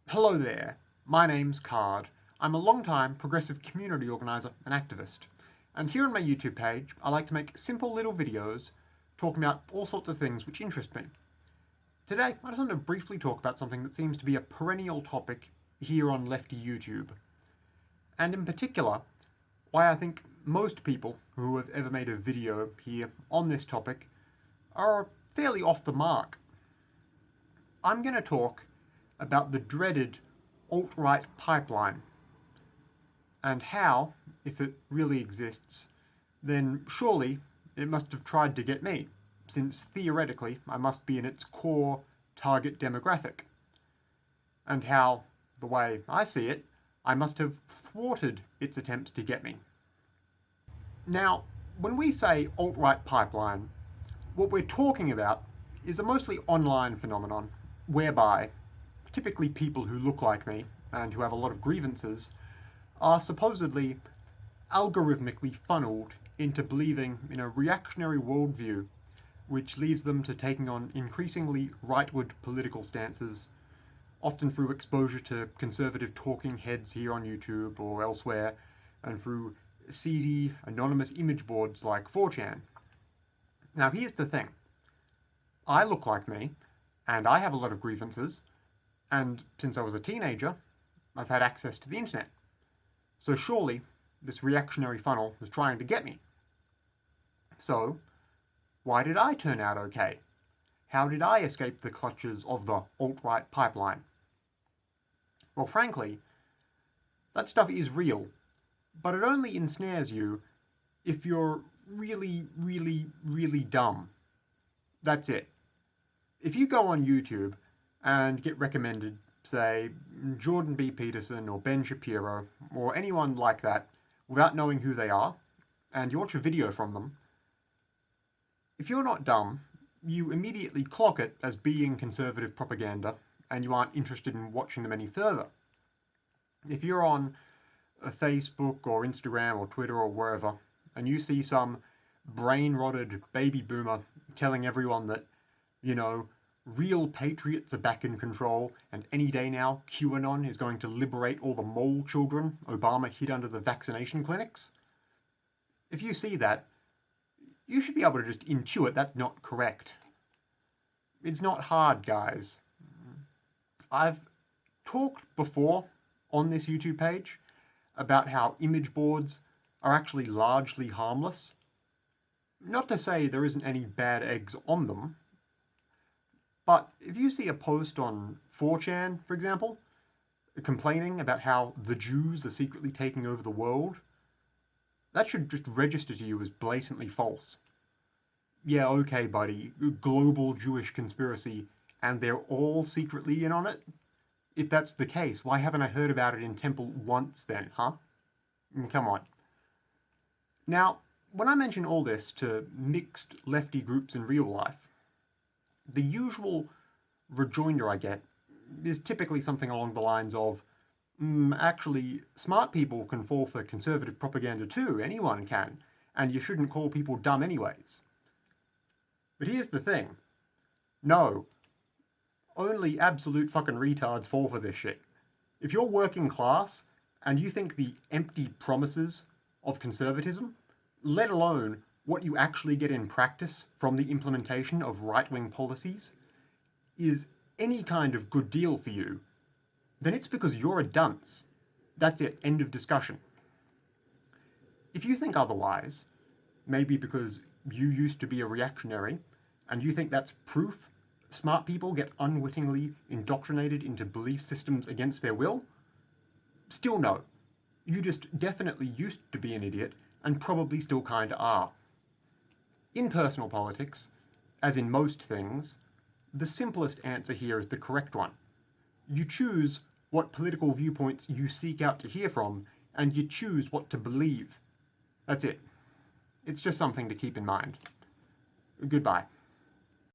Hello there, my name's Card. I'm a long-time progressive community organiser and activist, and here on my YouTube page I like to make simple little videos talking about all sorts of things which interest me. Today I just want to briefly talk about something that seems to be a perennial topic here on lefty YouTube, and in particular why I think most people who have ever made a video here on this topic are fairly off the mark. I'm going to talk about the dreaded AltRight pipeline, and how, if it really exists, then surely it must have tried to get me, since theoretically I must be in its core target demographic, and how, the way I see it, I must have thwarted its attempts to get me. Now, when we say AltRight pipeline, what we're talking about is a mostly online phenomenon whereby typically people who look like me and who have a lot of grievances are supposedly algorithmically funneled into believing in a reactionary worldview which leads them to taking on increasingly rightward political stances, often through exposure to conservative talking heads here on YouTube or elsewhere, and through seedy, anonymous image boards like 4chan. Now here's the thing. I look like me, and I have a lot of grievances, and since I was a teenager, I've had access to the internet. So surely this reactionary funnel was trying to get me. So why did I turn out okay? How did I escape the clutches of the alt-right pipeline? Well, frankly, that stuff is real, but it only ensnares you if you're really, really, really dumb. That's it. If you go on YouTube and get recommended, say, Jordan B. Peterson or Ben Shapiro or anyone like that without knowing who they are, and you watch a video from them, if you're not dumb, you immediately clock it as being conservative propaganda and you aren't interested in watching them any further. If you're on Facebook or Instagram or Twitter or wherever and you see some brain-rotted baby boomer telling everyone that, real patriots are back in control, and any day now QAnon is going to liberate all the mole children Obama hid under the vaccination clinics. If you see that, you should be able to just intuit that's not correct. It's not hard, guys. I've talked before on this YouTube page about how image boards are actually largely harmless. Not to say there isn't any bad eggs on them, but if you see a post on 4chan, for example, complaining about how the Jews are secretly taking over the world, that should just register to you as blatantly false. Yeah, okay, buddy, global Jewish conspiracy, and they're all secretly in on it? If that's the case, why haven't I heard about it in Temple once then, huh? Come on. Now, when I mention all this to mixed lefty groups in real life, the usual rejoinder I get is typically something along the lines of, actually, smart people can fall for conservative propaganda too, anyone can, and you shouldn't call people dumb anyways. But here's the thing. No. Only absolute fucking retards fall for this shit. If you're working class, and you think the empty promises of conservatism, let alone what you actually get in practice from the implementation of right-wing policies, is any kind of good deal for you, then it's because you're a dunce. That's it, end of discussion. If you think otherwise, maybe because you used to be a reactionary, and you think that's proof smart people get unwittingly indoctrinated into belief systems against their will, still no. You just definitely used to be an idiot, and probably still kinda are. In personal politics, as in most things, the simplest answer here is the correct one. You choose what political viewpoints you seek out to hear from, and you choose what to believe. That's it. It's just something to keep in mind. Goodbye.